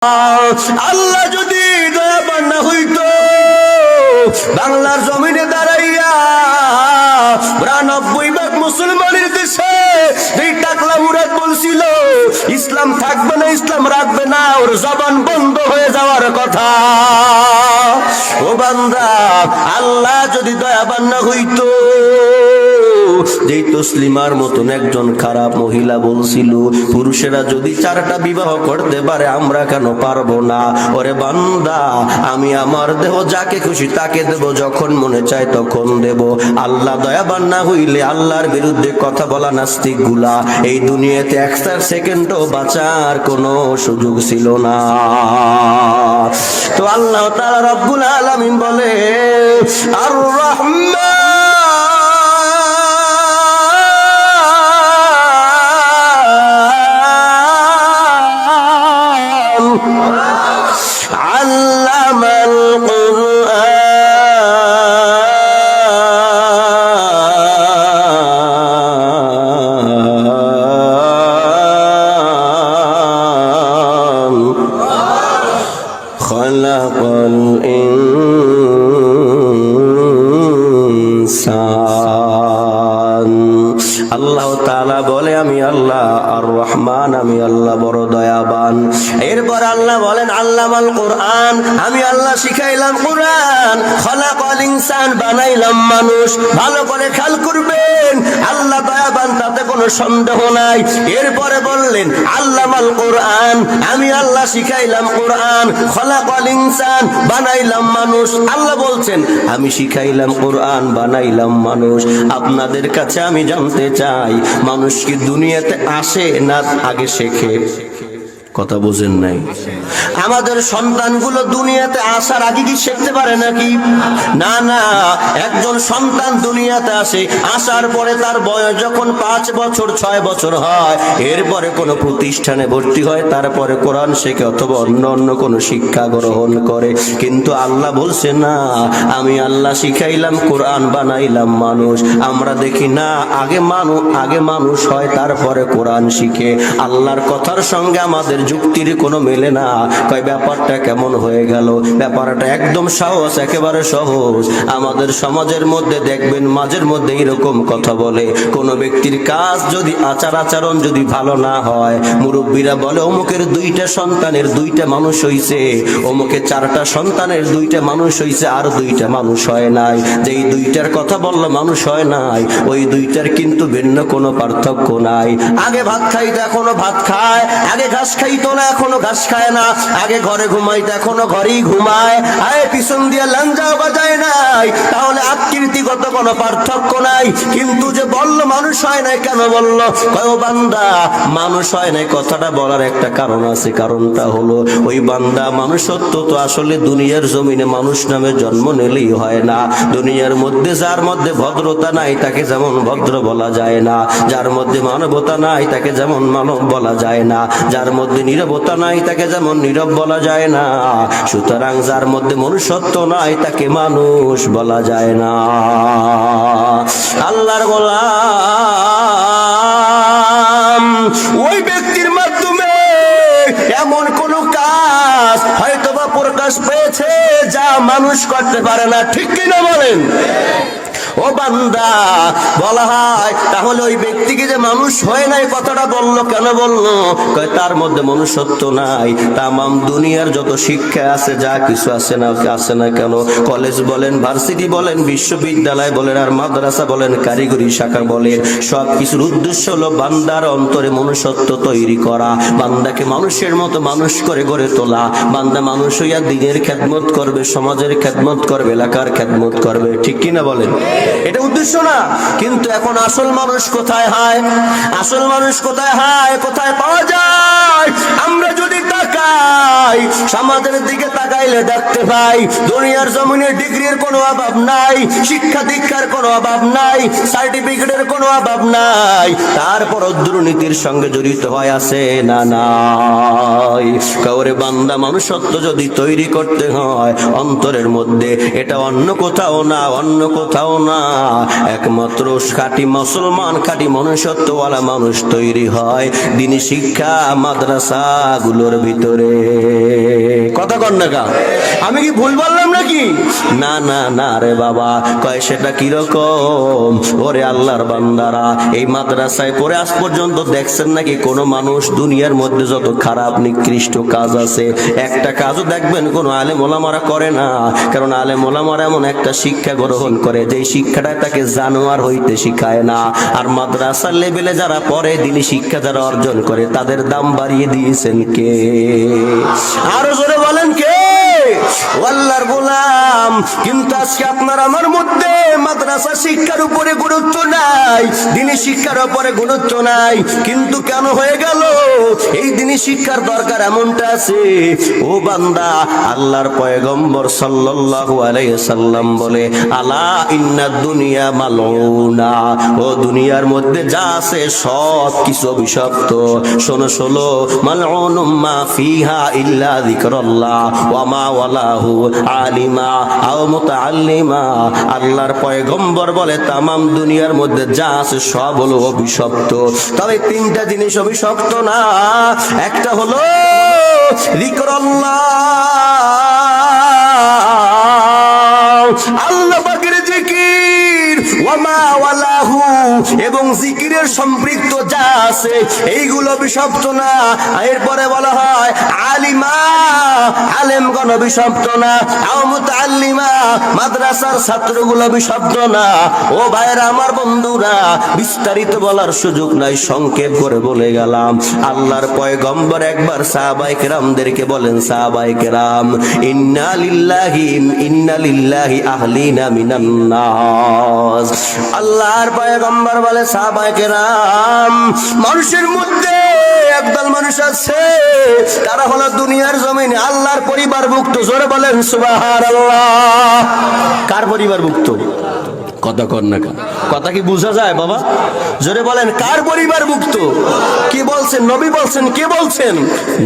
আল্লাহ যদি দয়াবান না হইতো বাংলার জমিনে দাঁড়াইয়া ৯২ ভাগ মুসলমানের দেশে এই টাকলা মুরাদ বলছিল ইসলাম থাকবে না, ইসলাম রাখবে না, ওর জবান বন্ধ হয়ে যাওয়ার কথা। ও বান্দা, আল্লাহ যদি দয়াবান না হইতো, যেই তসলিমার মতন একজন খারাপ মহিলা বলছিল পুরুষেরা যদি 4টা বিবাহ করতে পারে আমরা কেন পারবো না? ওরে বান্দা, আমি আমার দেহ যাকে খুশি তাকে দেব, যখন মনে চায় তখন দেব। আল্লাহ দয়াবান না হইলে আল্লাহর বিরুদ্ধে কথা বলা নাস্তিক গুলা এই দুনিয়াতে 1 সেকেন্ডও বাঁচার কোনো সুযোগ ছিল না। তো আল্লাহ তাআলা রব্বুল আলামিন বলে আর রহমান আল্লামাল কুরআন খালাকাল ইনসান। আল্লাহ তাআলা বলে আমি আল্লাহ আর রহমান, আমি আল্লাহ বড় দয়াবান। এরপর আল্লাহ বলেন আল্লামাল কুরআন, আমি আল্লাহ শিখাইলাম কুরআন। খালাকাল ইনসান, বানাইলাম মানুষ। ভালো করে খেয়াল করবেন, আল্লাহ দয়াবান, তাতে কোনো সন্দেহ নাই। এরপরে বললেন আল্লামাল কুরআন, আমি আল্লাহ শিখাইলাম কুরআন। খালাকাল ইনসান, বানাইলাম মানুষ। আল্লাহ বলছেন আমি শিখাইলাম কুরআন, বানাইলাম মানুষ। আপনাদের কাছে আমি জানতে চাই, মানুষ কি দুনিয়াতে আসে না আগে শেখে? কথা বোঝেন নাই? আমাদের সন্তানগুলো দুনিয়াতে আসার আগে কি শিখতে পারে নাকি? না না, একজন সন্তান দুনিয়াতে আসে, আসার পরে তার বয়স যখন 5 বছর 6 বছর হয়, এরপরে কোনো প্রতিষ্ঠানে ভর্তি হয়, তারপরে কোরআন শেখে অথবা অন্য অন্য কোনো শিক্ষা গ্রহণ করে। কিন্তু আল্লাহ বলছে না, আমি আল্লাহ শিখাইলাম কোরআন, বানাইলাম মানুষ। আমরা দেখি না, আগে মানুষ হয়, তারপরে কোরআন শিখে। আল্লাহর কথার সঙ্গে আমাদের যুক্তির কোনো মেলে না। কয় ব্যাপারটা কেমন হয়ে গেল? ব্যাপারটা একদম সহজ, একেবারে সহজ। আমাদের সমাজের মধ্যে দেখবেন মাঝের মধ্যে এরকম কথা বলে, কোন ব্যক্তির কাজ যদি আচরণ যদি ভালো না হয়, মুরব্বীরা বলে অমুকের 2টা সন্তানের 2টা মানুষ হইছে, অমুকে 4টা সন্তানের 2টা মানুষ হইছে, আর 2টা মানুষ হয় নাই। যেই 2টার কথা বললো মানুষ হয় নাই, ওই 2টার কিন্তু ভিন্ন কোনো পার্থক্য নাই। আগে ভাত খাইতে এখনো ভাত খায়, আগে ঘাস খাইতো না এখনো ঘাস খায় না, আগে ঘরে ঘুমাইতে এখনো ঘরেই ঘুমায়, আয় পিছন দিয়ে লাঞ্জাও বাজায় নাই। তাহলে আকৃতিগত কোনো পার্থক্য নাই। কিন্তু যে বললো মানুষ হয় নাই, কেন বললো? কয় বান্দা, মানুষ হয় নাই কথাটা বলার একটা কারণ আছে। কারণটা হলো ওই বান্দা মানুষত্ব তো আসলে দুনিয়ার জমিনে মানুষ নামে জন্ম নিলেই হয় না। দুনিয়ার মধ্যে যার মধ্যে ভদ্রতা নাই তাকে যেমন ভদ্র বলা যায় না, যার মধ্যে মানবতা নাই তাকে যেমন মানব বলা যায় না, যার মধ্যে নীরবতা নাই তাকে যেমন নীরব বলা যায় না। সুতরাং যার মধ্যে মনুষ্যত্ব নাই তাকে মানুষ বলা যায় না। আল্লাহর গোলাম ওই ব্যক্তির মাধ্যমে এমন কোন কাজ হয়তোবা প্রকাশ পেয়েছে যা মানুষ করতে পারে না। ঠিক কিনা বলেন? ও বান্দা, বলা হয় তাহলে ওই ব্যক্তিকে যে মানুষ হয় নাই কথাটা বললো কেন? বললো তার মধ্যে মনুষ্যত্ব নাই। তামাম দুনিয়ার যত শিক্ষা আছে, যা কিছু আছে না কেন, কলেজ বলেন, ভার্সিটি বলেন, বিশ্ববিদ্যালয় বলেন, আর মাদ্রাসা বলেন, কারিগরি শাখা বলেন, সব কিছুর উদ্দেশ্য হলো বান্দার অন্তরে মনুষ্যত্ব তৈরি করা, বান্দাকে মানুষের মতো মানুষ করে গড়ে তোলা। বান্দা মানুষ হইয়া দিনের খেদমত করবে, সমাজের খেদমত করবে, এলাকার খেদমত করবে। ঠিক কিনা বলেন? এটা উদ্দেশ্য না। কিন্তু এখন আসল মানুষ কোথায় হয়? আসল মানুষ কোথায় হয়? কোথায় পাওয়া যায়? আমরা যদি তাকাই, সমাজের দিকে তাকাইলে দেখতে পাই দুনিয়ার জমিনে ডিগ্রির কোনো অভাব নাই, শিক্ষা দীক্ষার কোনো অভাব নাই, সার্টিফিকেটের কোনো অভাব নাই, তারপর দুর্নীতির সঙ্গে জড়িত হয় আছে না নাই? কাউরে বান্দা মানুষত্ব যদি তৈরি করতে হয় অন্তরের মধ্যে, এটা অন্য কোথাও না, অন্য কোথাও না, একমাত্র খাঁটি মুসলমান, খাঁটি মনুষ্যত্বওয়ালা মানুষ তৈরি হয় দিনী শিক্ষা মাদ্রাসা গুলোর ভিতরে। কর না কা, আমি কি ভুল বললাম নাকি? না না না রে বাবা, কয় সেটা কিরকম? ওরে আল্লাহর বান্দারা, এই মাদ্রাসায় পড়ে আজ পর্যন্ত দেখছেন নাকি কোন মানুষ দুনিয়ার মধ্যে যত খারাপ নিকৃষ্ট কাজ আছে একটা কাজও দেখবেন কোন আলেম ওলামারা করে না? কারণ আলেম ওলামারা এমন একটা শিক্ষা গ্রহণ করে যে শিক্ষাটা তাকে জানোয়ার হইতে শিখায় না। আর মাদ্রাসার লেভেলে যারা পড়ে দিনী শিক্ষা যারা অর্জন করে তাদের দাম বাড়িয়ে দিয়েছেন কে? আরো জোরে বলেন কে? আল্লাহর গোলাম। কিন্তু আজকে আপনার আমার মধ্যে মাদ্রাসা শিক্ষার উপরে গুরুত্ব নাই, দিনী শিক্ষার উপরে গুরুত্ব নাই। কিন্তু কেন হয়ে গেল? এই দিনী শিক্ষার দরকার এমনটা আছে। ও বান্দা, আল্লাহর পয়গম্বর সাল্লাল্লাহু আলাইহি সাল্লাম বলে, আলা ইন্নাদ দুনিয়া মালউনা, ও দুনিয়ার মধ্যে যা আছে সব কিছু অভিশপ্ত। শোনো শোনো, মালউনুম মা ফিহা ইল্লা যিকরাল্লাহ ওয়া মা ওয়ালাহু আলিমা আও মুতাআল্লিমা। আল্লাহর পয়গম্বর বলে তামাম দুনিয়ার মধ্যে যা আছে সব হলো অভিশপ্ত, তবে তিনটা জিনিস অভিশপ্ত না। একটা হলো যিকরাল্লাহ, আল্লাহ পাকের জিকির, ওয়া মা ওয়ালাহু, এবং জিকিরের সম্পৃক্ত যা আছে এইগুলো অভিশপ্ত না। এরপরে বলা হয় আলিমা, আলেমগণ অভিশপ্ত না। আও মুতাআল্লিমা, মাদ্রাসার ছাত্রগুলো অভিশপ্ত না। ও ভাইরা আমার, বন্ধুরা, বিস্তারিত বলার সুযোগ নাই, সংক্ষেপ করে বলে গেলাম। আল্লাহর পয়গম্বর একবার সাহাবায়ে কেরামদেরকে বলেন, সাহাবায়ে কেরাম, ইন্না লিল্লাহি আহলিনা মিনান নাস। আল্লাহর পয়গম্বর বলে, সাহাবায়ে কেরাম, মানুষের মধ্যে একদল মানুষ আছে তারা হলো দুনিয়ার জমিনে আল্লাহর পরিবারভুক্ত। জোরে বলেন সুবহানাল্লাহ। কার পরিবারভুক্ত? কথা কর না, কথা কি বোঝা যায় বাবা? জোরে বলেন, কার পরিবারভুক্ত? কি বলছেন? নবী বলছেন? কে বলছেন?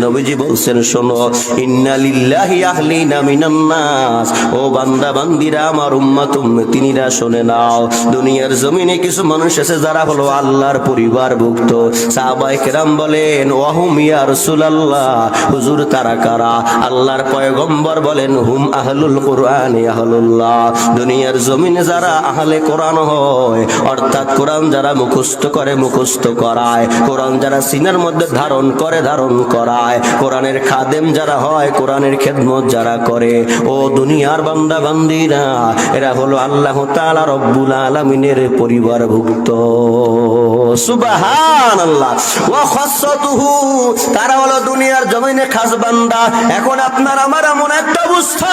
নবীজি বলছেন, শোনো, ইন্না লিল্লাহি আহলিনা মিনান নাস, ও বান্দা বান্দিরা, আমার উম্মত উম্মতিরা শুনে নাও, দুনিয়ার জমিনে কিছু মানুষ আছে যারা হলো আল্লাহর পরিবারভুক্ত। সাহাবায়ে কেরাম বলেন, ওয়াহুম ইয়া রাসূলুল্লাহ, হুজুর তারা কারা? আল্লাহর পয়গম্বর বলেন, হুম আহলুল কুরআন আহলুল্লাহ, দুনিয়ার জমিনে যারা আহলে কোরআন হয়, অর্থাৎ কোরআন যারা মুখস্থ করে মুখস্থ করায়, কোরআন যারা সিনার মধ্যে ধারণ করে ধারণ করায়, কোরআনের খাদেম যারা হয়, কোরআনের খেদমত যারা করে, ও দুনিয়ার বান্দা বান্দিরা, এরা হলো আল্লাহ তাআলা রব্বুল আলামিনের পরিবারভুক্ত। সুবহানাল্লাহ। ওয়া খাসসাতুহু, তারা হলো দুনিয়ার জমিনে খাস বান্দা। এখন আপনার আমার এমন একটা অবস্থা,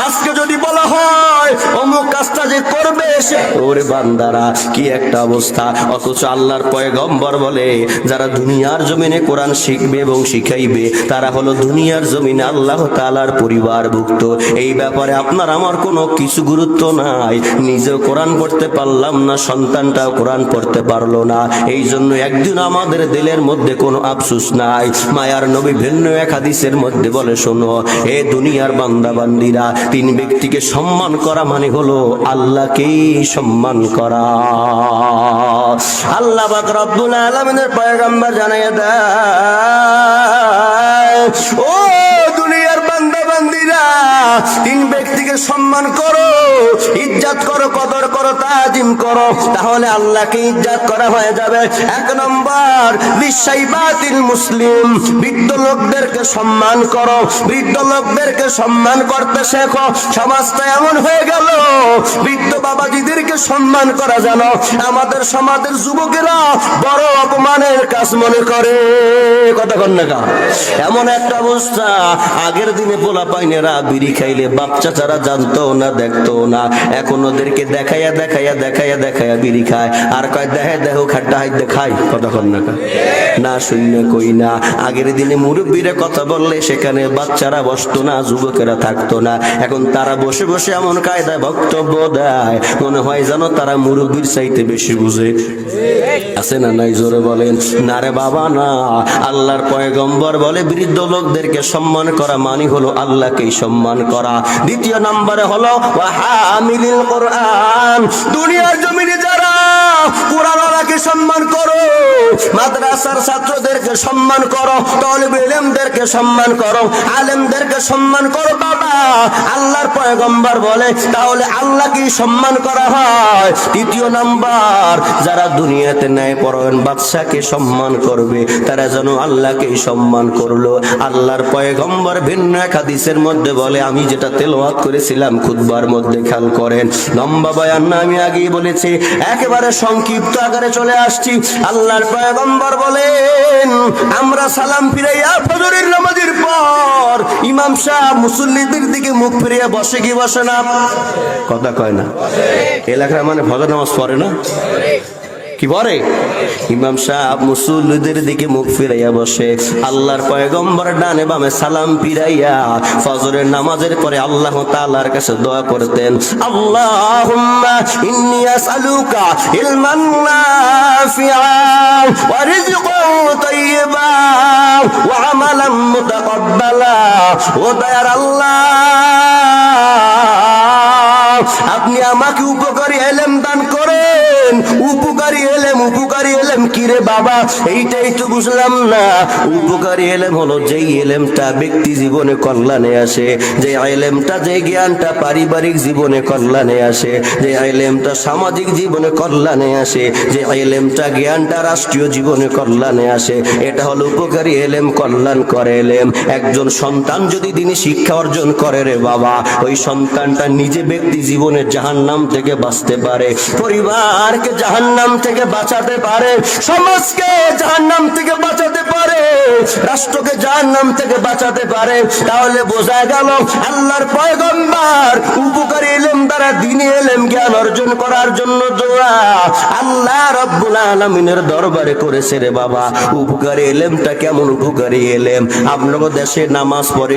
আজকে যদি বলা হয় অমুক কাজটা যে করবে সে, ওরে বান্দারা কি একটা অবস্থা। অথচ আল্লাহর পয়গম্বর বলে, যারা দুনিয়ার জমিনে কোরআন শিখবে এবং শিখাইবে তারা হলো দুনিয়ার জমিনে আল্লাহ তাআলার পরিবারভুক্ত। এই ব্যাপারে আপনার আমার কোনো কিছু গুরুত্ব নাই। নিজেও কোরআন পড়তে পারলাম না, সন্তানটাও কোরআন পড়তে পারলো না, এই জন্য একদিন আমাদের দিলের মধ্যে কোনো আফসোস নাই। মায়ার নবী ভিন্ন এক হাদিসের মধ্যে বলে, শোনো, এ দুনিয়ার বান্দা বান্দিরা, তিন ব্যক্তিকে সম্মান করা মানে হলো আল্লাহকেই সম্মান করা। আল্লাহ পাক রব্বুল আলামিনের পয়গম্বর জানাইয়া দেয়, ও দুনিয়ার বান্দা বান্দিরা, তিন ব্যক্তিকে সম্মান করো, ইজ্জত করো, কদর করো, তাজিম করো, তাহলে আল্লাহকে ইজ্জত করা হয়ে যাবে। এক নম্বর, লিশাইবাতিল মুসলিম, বৃদ্ধ লোকদেরকে সম্মান করো, বৃদ্ধ লোকদেরকে সম্মান করতে শেখো। সমাজটা এমন হয়ে গেল, বৃদ্ধ বাবাজিদেরকে সম্মান করা জানো, আমাদের সমাজের যুবকেরা বড় অপমানের কাজ মনে করে। কথা কন না, এমন একটা অবস্থা। আগের দিনে পোলা পাইনেরা বিড়ি খাইলে বাচ্চা যারা জানতো না, দেখতো না, এখন ওদেরকে দেখাইয়া দেখাইয়া দেখাইয়া দেখাইয়া বিড়ি খায়, আর কয় দেহে দেহ খাট্টা হাইতে খাই। কথা কন না, না শূন্য কই না। আগের দিনে মুরব্বীরা কথা বললে সেখানে বাচ্চারা বসতো না, যুবকেরা থাকতো না, এখন তারা বসে বসে এমন কায়দায় বক্তব্য দেয়, মনে হয় জানো তারা মুরব্বীর চাইতে বেশি বুঝে। আছে না নাই? জোরে বলেন না রে বাবা না। আল্লাহর পয়গম্বর বলে, বৃদ্ধ লোকদেরকে সম্মান করা মানে হলো আল্লাহকেই সম্মান করা। দ্বিতীয় নম্বরে হলো ওয়া হামিলিল কোরআন, দুনিয়ার জমিনে যারা কুরআনওয়ালাকে সম্মান করো, মাদ্রাসার ছাত্রদেরকে সম্মান করো, তালিবে ইলমদেরকে সম্মান করো, আলেমদেরকে সম্মান করো। বাবা, আল্লাহর পয়গম্বর বলে তাহলে আল্লাহকে সম্মান করা হয়। তৃতীয় নাম্বার, যারা দুনিয়াতে ন্যায়পরায়ণ বাদশাকে সম্মান করবে তারা যেন আল্লাহকে সম্মান করলো। আল্লাহর পয়গম্বর ভিন্ন এক হাদিসের মধ্যে বলে, আমি যেটা তেলাওয়াত করেছিলাম খুতবার মধ্যে, খেয়াল করেন, লম্বা বয়ান না, আমি আগেই বলেছি, একেবারে সংক্ষিপ্ত আকারে চলে আসছি। আল্লাহর পয়গম্বর বলেন, আমরা সালাম ফিরাইয়া ফজরের নামাজের পর ইমাম সাহেব মুসল্লিদের দিকে মুখ ফিরিয়ে বসে কি বসে না? কথা কয় না? এলাকার মানে ফজর নামাজ পড়ে না কি পরে? ইমাম সাহেব মুসল্লিদের দিকে মুখ ফিরাইয়া বসে। আল্লাহর পয়গম্বর ডানে বামে সালাম ফিরাইয়া ফজরের নামাজের পরে আল্লাহ তাআলার কাছে দোয়া করতেন, আল্লাহুম্মা ইন্নী আসআলুকা ইলমান নাফিআন ওয়া রিজকান তাইয়্যিবান ওয়া আমালান মুতাকাব্বালা। ও দয়ার আল্লাহ, আপনি আমাকে উপকারী ইলম দান করেন। উপকারী এলেম কি রে বাবা? এইটাই তো বুঝলাম না। উপকারী এলেম হলো যেই এলেমটা ব্যক্তি জীবনে কল্যাণে আসে, যে এলেমটা, যে জ্ঞানটা পারিবারিক জীবনে কল্যাণে আসে, যে এলেমটা সামাজিক জীবনে কল্যাণে আসে, যে এলেমটা জ্ঞানটা রাষ্ট্রীয় জীবনে কল্যাণে আসে, এটা হলো উপকারী এলেম, কল্যাণ করে এলেম। একজন সন্তান যদি দিনী শিক্ষা অর্জন করে রে বাবা, ওই সন্তানটা নিজে ব্যক্তি জীবনে জাহান্নাম থেকে বাঁচতে পারে, পরিবারকে জাহান্নাম থেকে বাঁচাতে পারে, সমাজকে জাহান্নাম থেকে বাঁচাতে পারে, রাষ্ট্রকে জাহান্নাম থেকে বাঁচাতে পারে। তাহলে বোঝা গেল আল্লাহর পয়গম্বর উপকারী ইলম দ্বারা দ্বীনি ইলম জ্ঞান অর্জন করার জন্য দোয়া আল্লাহ রাব্বুল আলামিনের দরবারে করেছে রে বাবা। উপকারী ইলমটা কেমন উপকারী ইলম? আপনাদের দেশে নামাজ পড়ে